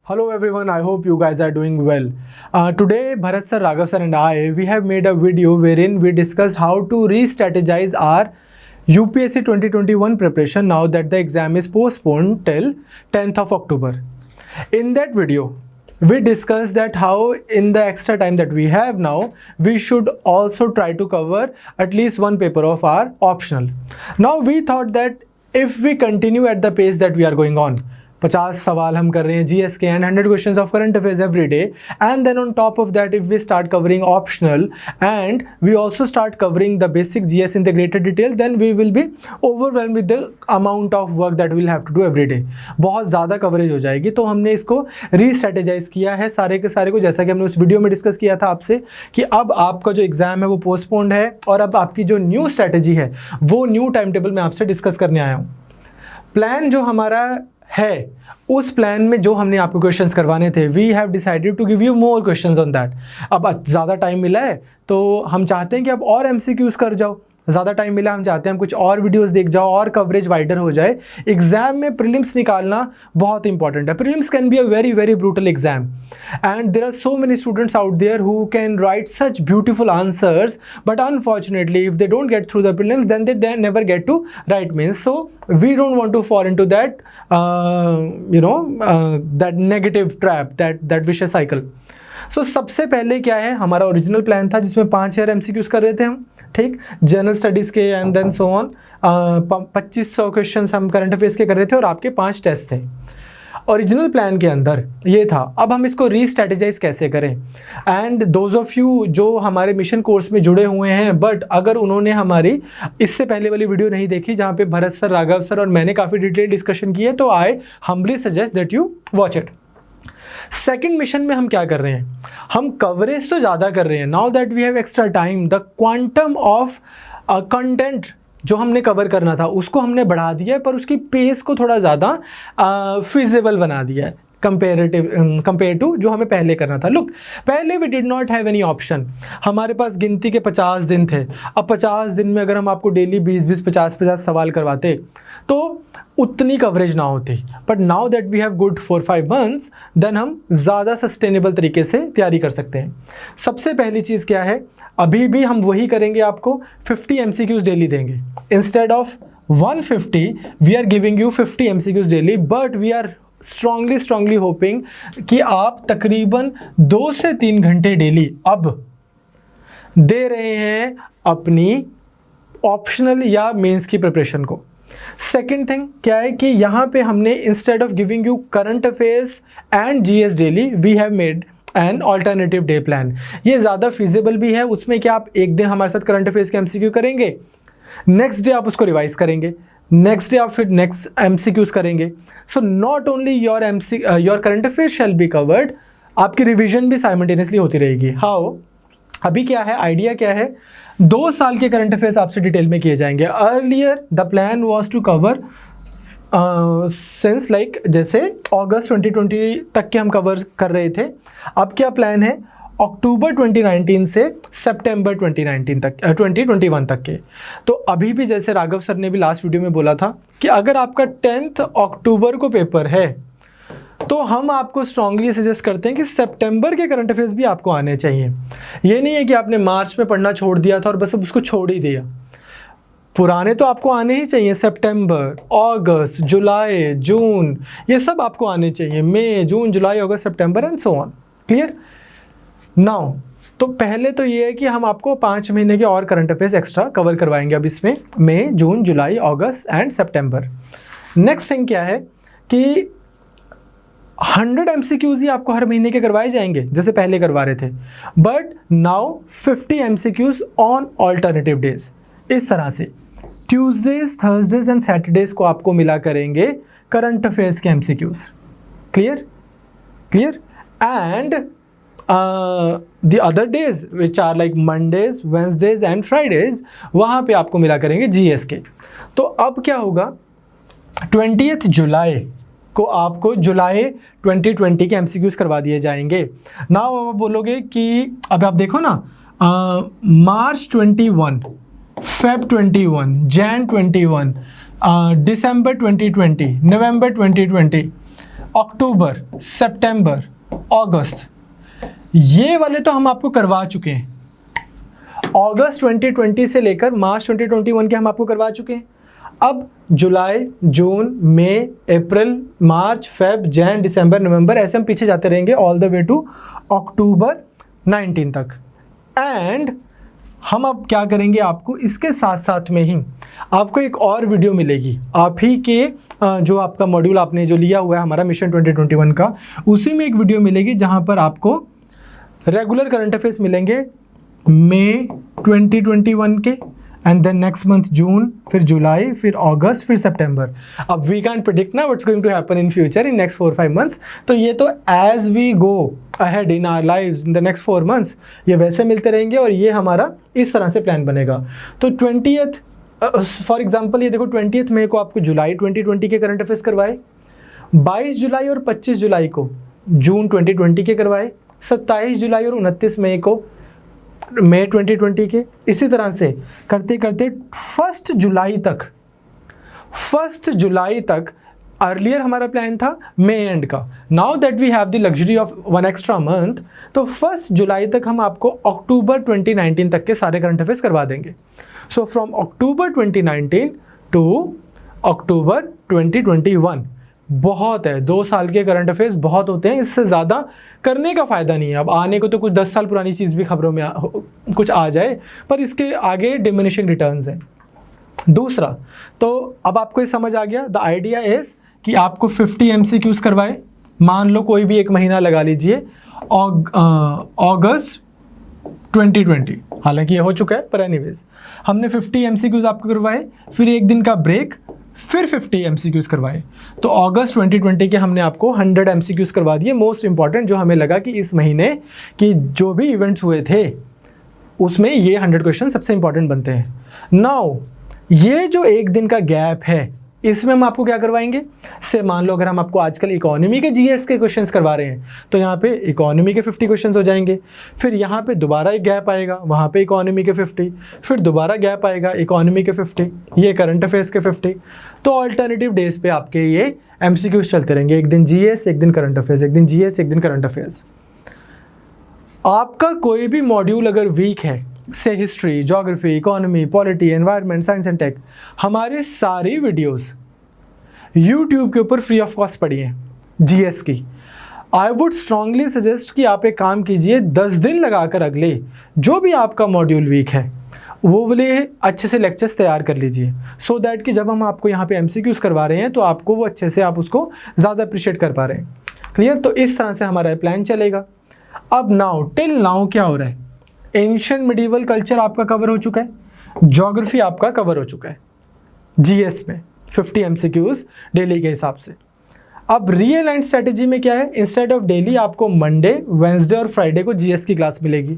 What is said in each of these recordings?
Hello everyone, I hope you guys are doing well. Today Bharat sir, Raghav sir and I, we have made a video wherein we discuss how to re-strategize our UPSC 2021 preparation now that the exam is postponed till 10th of October. In that video, we discussed that how in the extra time that we have now, we should also try to cover at least one paper of our optional. Now we thought that if we continue at the pace that we are going on, 50 सवाल हम कर रहे हैं GS के and 100 questions of current affairs every day and then on top of that if we start covering optional and we also start covering the basic GS in the greater detail then we will be overwhelm with the amount of work that will have to do every day. बहुत ज़्यादा coverage हो जाएगी, तो हमने इसको रीस्ट्रेटेजाइज किया है सारे के सारे को, जैसा कि हमने उस वीडियो में डिस्कस किया था आपसे कि अब आपका जो एग्जाम है वो पोस्टपोन्ड है और अब आपकी जो न्यू स्ट्रैटेजी है वो न्यू टाइम टेबल में आपसे डिस्कस करने आया हूँ. प्लान जो हमारा है उस प्लान में जो हमने आपको क्वेश्चंस करवाने थे, we have decided to give you more questions on that. अब ज़्यादा टाइम मिला है तो हम चाहते हैं कि अब और एमसीक्यूज कर जाओ. ज़्यादा टाइम मिला, हम चाहते हैं हम कुछ और वीडियोस देख जाओ और कवरेज वाइडर हो जाए. एग्जाम में प्रीलिम्स निकालना बहुत इंपॉर्टेंट है. Prelims can be a very very brutal exam and there are so many students out there who can write such beautiful answers, but unfortunately if they don't get through the prelims then they never get to write mains. So we don't want to fall into that that negative trap, that vicious cycle. So सबसे पहले क्या है, हमारा original plan था जिसमें 5000 MCQs कर रहे थे हम, ठीक, जनरल स्टडीज़ के and then so on. 2500 question हम करंट अफेयर्स के कर रहे थे और आपके 5 टेस्ट थे. ओरिजिनल प्लान के अंदर ये था. अब हम इसको रीस्ट्रेटेजाइज कैसे करें, एंड दोज ऑफ यू जो हमारे मिशन कोर्स में जुड़े हुए हैं बट अगर उन्होंने हमारी इससे पहले वाली वीडियो नहीं देखी जहाँ पे भरत सर, राघव सर और मैंने काफ़ी डिटेल डिस्कशन की है, तो I humbly suggest that you watch it. Second mission में हम क्या कर रहे हैं, हम कवरेज तो ज़्यादा कर रहे हैं. Now that we have extra time, the quantum of content जो हमने कवर करना था उसको हमने बढ़ा दिया है, पर उसकी पेस को थोड़ा ज़्यादा फिजिबल बना दिया है कंपेयर टू जो हमें पहले करना था. लुक, पहले we did not have any option. हमारे पास गिनती के 50 दिन थे. अब 50 दिन में अगर हम आपको डेली 20-20, 50-50 सवाल करवाते तो उतनी कवरेज ना होती. But now that we have good 4-5 months then हम ज़्यादा सस्टेनेबल तरीके से तैयारी कर सकते हैं. सबसे पहली चीज़ क्या है, अभी भी हम वही करेंगे, आपको 50 MCQs डेली देंगे. Instead of 150 we are giving you 50 MCQs daily, but we are strongly hoping कि आप तकरीबन 2 से 3 घंटे डेली अब दे रहे हैं अपनी ऑप्शनल या मेंस की प्रिपरेशन को. सेकेंड थिंग क्या है कि यहाँ पे हमने instead of giving you current affairs and GS daily we have made an alternative day plan. ये ज़्यादा फिजिबल भी है. उसमें क्या आप एक दिन हमारे साथ करंट अफेयर्स के एमसीक्यू करेंगे, नेक्स्ट डे आप उसको रिवाइज करेंगे, नेक्स्ट डे आप फिर नेक्स्ट एमसीक्यूज करेंगे. So not only your current affair shall be covered, आपकी रिवीजन भी साइमल्टेनियसली होती रहेगी. हाउ, अभी क्या है, आइडिया क्या है, 2 साल के करंट अफेयर्स आपसे डिटेल में किए जाएंगे. Earlier the plan was to cover since like जैसे अगस्त 2020 तक के हम कवर कर रहे थे. अब क्या प्लान है, अक्टूबर 2019 से सितंबर 2019 तक 2021 तक के. तो अभी भी जैसे राघव सर ने भी लास्ट वीडियो में बोला था कि अगर आपका 10 अक्टूबर को पेपर है तो हम आपको स्ट्रांगली सजेस्ट करते हैं कि सितंबर के करंट अफेयर्स भी आपको आने चाहिए. ये नहीं है कि आपने मार्च में पढ़ना छोड़ दिया था और बस अब उसको छोड़ ही दिया. पुराने तो आपको आने ही चाहिए. सितंबर, अगस्त, जुलाई, जून, ये सब आपको आने चाहिए. मई, जून, जुलाई, अगस्त, सितंबर and so on. Clear now. तो पहले तो ये है कि हम आपको 5 महीने के और करंट अफेयर्स एक्स्ट्रा कवर करवाएंगे अब इसमें, मई, जून, जुलाई, अगस्त एंड सितंबर. नेक्स्ट थिंग क्या है कि 100 MCQs ही आपको हर महीने के करवाए जाएंगे जैसे पहले करवा रहे थे, but now 50 MCQs on alternative days. इस तरह से ट्यूसडेज, थर्सडेज एंड सैटरडेज को आपको मिला करेंगे करंट अफेयर्स के MCQs. Clear and the other days which are like Mondays, Wednesdays and Fridays, वहाँ पे आपको मिला करेंगे GS के. तो अब क्या होगा, 20th जुलाई को आपको जुलाई 2020 के MCQs करवा दिए जाएंगे. नाउ आप बोलोगे कि अब आप देखो ना, मार्च 21, फेब 21, जैन 21, दिसंबर 2020, नवंबर 2020, अक्टूबर, सितंबर, अगस्त, ये वाले तो हम आपको करवा चुके हैं। अगस्त 2020 से लेकर मार्च 2021 के हम आपको करवा चुके हैं। अब जुलाई, जून, मई, अप्रैल, मार्च, फेब, जैन, दिसंबर, नवंबर, ऐसे हम पीछे जाते रहेंगे ऑल द वे टू अक्टूबर 19 तक। एंड हम अब क्या करेंगे, आपको इसके साथ साथ में ही आपको एक और वीडियो मिलेगी, आप ही के जो आपका मॉड्यूल आपने जो लिया हुआ है हमारा मिशन 2021 का, उसी में एक वीडियो मिलेगी जहां पर आपको रेगुलर करंट अफेयर्स मिलेंगे मई 2021 के, and then next month June, फिर जुलाई, फिर अगस्त, फिर सितंबर। अब वी कैन प्रिडिक्ट ना what's going to happen in future in next 4-5 months, तो ये तो as we go ahead in our lives in the next 4 months ये वैसे मिलते रहेंगे और ये हमारा इस तरह से प्लान बनेगा। तो 20th फॉर एग्जांपल ये देखो 20 मई को आपको जुलाई 2020 के करंट अफेयर्स करवाए, 22 जुलाई और 25 जुलाई को जून 2020 के करवाए, 27 जुलाई और 29 मई को मई 2020 के, इसी तरह से करते करते 1 जुलाई तक अर्लियर हमारा प्लान था मई एंड का। Now that we have the luxury of 1 extra month, तो 1 जुलाई तक हम आपको अक्टूबर 2019 तक के सारे करंट अफेयर्स करवा देंगे। सो फ्रॉम अक्टूबर 2019 टू अक्टूबर 2021 बहुत है, 2 साल के करंट अफेयर्स बहुत होते हैं, इससे ज़्यादा करने का फ़ायदा नहीं है। अब आने को तो कुछ 10 साल पुरानी चीज़ भी खबरों में कुछ आ जाए, पर इसके आगे डिमिनिशिंग रिटर्न्स हैं। दूसरा, तो अब आपको ये समझ आ गया, द आइडिया इज़ कि आपको 50 MCQs करवाए, मान लो कोई भी एक महीना लगा लीजिए अगस्त 2020, हालांकि ये हो चुका है पर एनीवेज हमने 50 MCQs आपको करवाए, फिर एक दिन का ब्रेक, फिर 50 MCQs करवाए, तो अगस्त 2020 के हमने आपको 100 MCQs करवा दिए मोस्ट इंपॉर्टेंट, जो हमें लगा कि इस महीने की जो भी इवेंट्स हुए थे उसमें ये 100 क्वेश्चन सबसे इंपॉर्टेंट बनते हैं। नाउ ये जो एक दिन का गैप है इसमें हम आपको क्या करवाएंगे, से मान लो अगर हम आपको आजकल इकोनॉमी के जीएस के क्वेश्चंस करवा रहे हैं तो यहाँ पे इकोनॉमी के 50 क्वेश्चंस हो जाएंगे, फिर यहाँ पे दोबारा एक गैप आएगा, वहाँ पे इकोनॉमी के 50, फिर दोबारा गैप आएगा इकोनॉमी के 50, ये करंट अफेयर्स के 50। तो ऑल्टरनेटिव डेज पे आपके ये MCQs चलते रहेंगे, एक दिन जीएस, एक दिन करंट अफेयर्स, एक दिन जीएस, एक दिन करंट अफेयर्स। आपका कोई भी मॉड्यूल अगर वीक है, से history, geography, economy, polity, environment, science and tech, हमारी सारी वीडियोस यूट्यूब के ऊपर फ्री ऑफ कॉस्ट पड़ी हैं जीएस की। आई वुड स्ट्रांगली सजेस्ट कि आप एक काम कीजिए, 10 दिन लगाकर अगले जो भी आपका मॉड्यूल वीक है वो वाले अच्छे से लेक्चर्स तैयार कर लीजिए, सो दैट कि जब हम आपको यहाँ पे MCQs करवा रहे हैं तो आपको वो अच्छे से आप उसको ज़्यादा अप्रिशिएट कर पा रहे हैं। क्लियर? तो इस तरह से हमारा प्लान चलेगा। अब नाउ टिल नाउ क्या हो रहा है, एंशिएंट मिडीवल कल्चर आपका कवर हो चुका है, ज्योग्राफी आपका कवर हो चुका है जीएस में 50 MCQs डेली के हिसाब से। अब रियल एंड स्ट्रेटेजी में क्या है, इंस्टेड ऑफ डेली आपको मंडे, वेंसडे और फ्राइडे को जीएस की क्लास मिलेगी।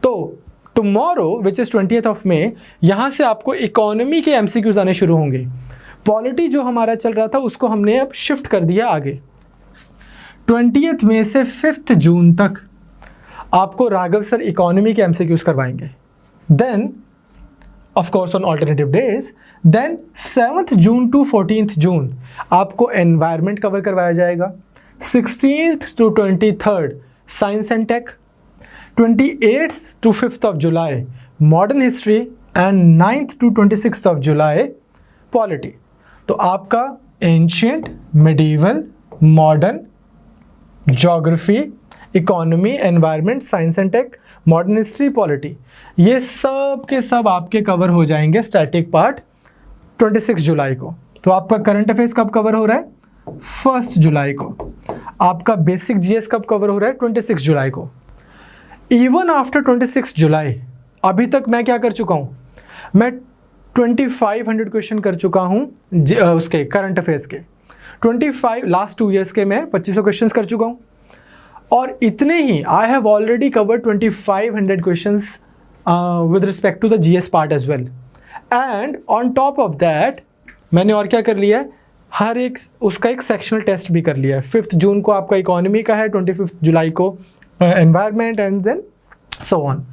तो tomorrow which is 20th of May, यहाँ से आपको इकोनॉमी के MCQs आने शुरू होंगे। पॉलिटी जो हमारा चल रहा था उसको हमने अब शिफ्ट कर दिया आगे। 20th मई से 5th जून तक आपको राघव सर इकोनॉमी के MCQs करवाएंगे। Then of course on alternative days, then 7th June to 14th June आपको एनवायरनमेंट कवर करवाया जाएगा। 16th to 23rd science and tech, 28th to 5th of July modern history and 9th to 26th of July polity. तो आपका ancient, medieval, modern, geography, economy, environment, science and tech, modern history, polity, ये सब के सब आपके cover हो जाएंगे static part 26 जुलाई को। तो आपका करंट अफेयर्स कब कवर हो रहा है, 1 जुलाई को। आपका बेसिक जीएस कब कवर हो रहा है, 26 जुलाई को। इवन आफ्टर 26 जुलाई अभी तक मैं क्या कर चुका हूँ, मैं 2500 क्वेश्चन कर चुका हूँ उसके करंट अफेयर्स के। 25 लास्ट 2 ईयर्स के मैं 2500 क्वेश्चन कर चुका हूँ, और इतने ही I have already covered 2500 questions with respect to the GS part as well. And on top of that मैंने और क्या कर लिया है, हर एक उसका एक सेक्शनल टेस्ट भी कर लिया है। 5th जून को आपका इकोनॉमी का है, 25 जुलाई को environment and then so on.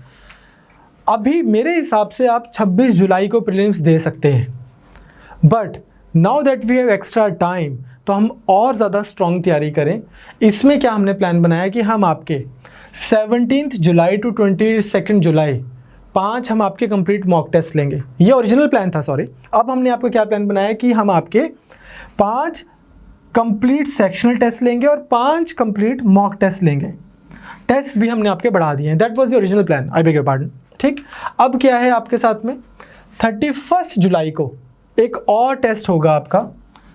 अभी मेरे हिसाब से आप 26 जुलाई को प्रीलिम्स दे सकते हैं, but now that we have extra time तो हम और ज़्यादा स्ट्रॉन्ग तैयारी करें। इसमें क्या हमने प्लान बनाया कि हम आपके 17 जुलाई टू 22 जुलाई 5 हम आपके कंप्लीट मॉक टेस्ट लेंगे। ये ओरिजिनल प्लान था, सॉरी। अब हमने आपको क्या प्लान बनाया कि हम आपके 5 कंप्लीट सेक्शनल टेस्ट लेंगे और 5 कंप्लीट मॉक टेस्ट लेंगे। टेस्ट भी हमने आपके बढ़ा दिए हैं। That was the original plan, I beg your pardon. ठीक, अब क्या है आपके साथ में 31 जुलाई को एक और टेस्ट होगा आपका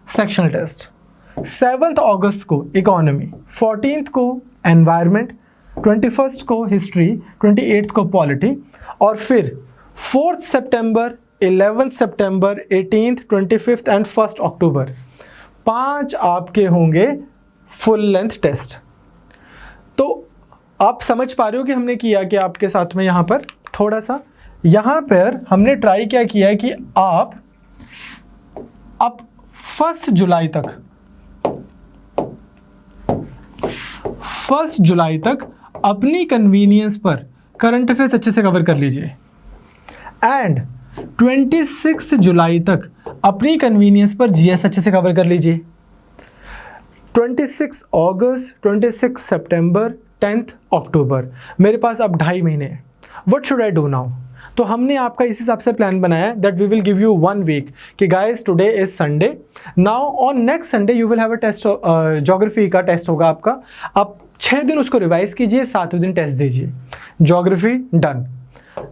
सेक्शनल टेस्ट, 7 अगस्त को इकोनॉमी, 14 को एनवायरनमेंट, 21 को हिस्ट्री, 28 को पॉलिटी, और फिर 4 सितंबर, 11 सितंबर, 18, 25 एंड 1 अक्टूबर 5 आपके होंगे फुल लेंथ टेस्ट। तो आप समझ पा रहे हो कि हमने किया कि आपके साथ में यहाँ पर थोड़ा सा, यहाँ पर हमने ट्राई क्या किया है कि आप अब 1 जुलाई तक 1 जुलाई तक अपनी कन्वीनियंस पर करंट अफेयर्स अच्छे से कवर कर लीजिए एंड 26 जुलाई तक अपनी कन्वीनियंस पर जीएस अच्छे से कवर कर लीजिए। 26 अगस्त, 26 सितंबर, 10 अक्टूबर, मेरे पास अब 2.5 महीने हैं। What should I do now? तो हमने आपका इस हिसाब से प्लान बनाया that we will give you 1 week कि guys today is Sunday, now on next Sunday you will have a test, geography का टेस्ट होगा आपका। आप 6 दिन उसको रिवाइज कीजिए, 7वें दिन टेस्ट दीजिए। Geography done.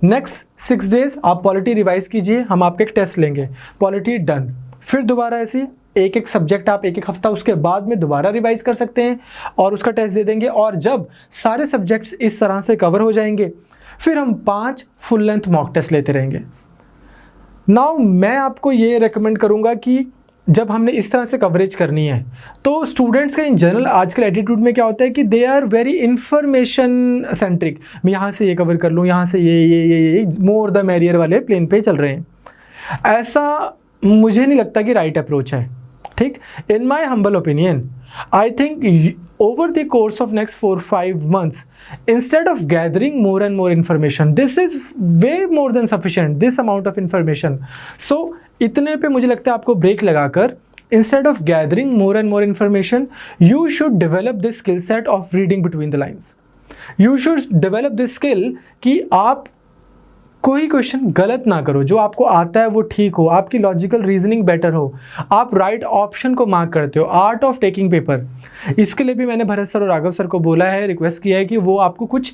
नेक्स्ट 6 डेज आप पॉलिटी रिवाइज कीजिए, हम आपके एक टेस्ट लेंगे, पॉलिटी डन। फिर दोबारा ऐसे एक सब्जेक्ट आप एक हफ्ता उसके बाद में दोबारा रिवाइज कर सकते हैं और उसका टेस्ट दे देंगे। और जब सारे सब्जेक्ट्स इस तरह से कवर हो जाएंगे फिर हम 5 फुल लेंथ मॉक टेस्ट लेते रहेंगे। नाउ मैं आपको ये रेकमेंड करूँगा कि जब हमने इस तरह से कवरेज करनी है तो स्टूडेंट्स का इन जनरल आजकल एटीट्यूड में क्या होता है कि they are very information centric. मैं यहाँ से ये कवर कर लूँ, यहाँ से ये मोर द मैरियर वाले प्लेन पे चल रहे हैं। ऐसा मुझे नहीं लगता कि राइट अप्रोच है। ठीक, in my humble opinion I think over the course of next 4-5 months, instead of gathering more and more information, this is way more than sufficient, this amount of information. So इतने पे मुझे लगता है आपको break लगाकर instead of gathering more and more information, you should develop this skill set of reading between the lines. You should develop this skill कि आप कोई क्वेश्चन गलत ना करो, जो आपको आता है वो ठीक हो, आपकी लॉजिकल रीजनिंग बेटर हो, आप राइट ऑप्शन को मार्क करते हो। आर्ट ऑफ टेकिंग पेपर, इसके लिए भी मैंने भरत सर और राघव सर को बोला है, रिक्वेस्ट किया है कि वो आपको कुछ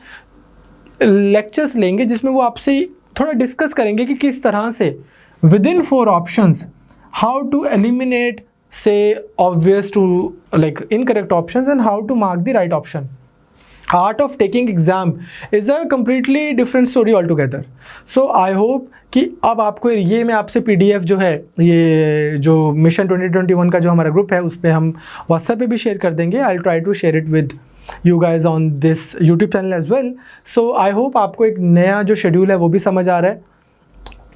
लेक्चर्स लेंगे जिसमें वो आपसे थोड़ा डिस्कस करेंगे कि किस तरह से within 4 options how to eliminate say obvious to like incorrect options and how to mark the right option. Art of taking exam is a completely different story altogether. So I hope कि अब आपको ये मैं आपसे PDF जो है, ये जो मिशन 2021 का जो हमारा ग्रुप है उस पर हम व्हाट्सएप पे भी शेयर कर देंगे। I will try to share it with you guys on this YouTube channel as well. So I hope आपको एक नया जो शेड्यूल है वो भी समझ आ रहा है।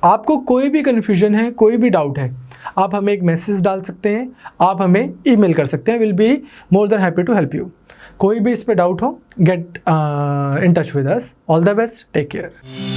आपको कोई भी कन्फ्यूजन है, कोई भी डाउट है, आप हमें एक मैसेज डाल सकते हैं, आप हमें ईमेल कर सकते हैं। Will be more than happy to help you. कोई भी इस पे डाउट हो, get in touch with us. All the best, take care.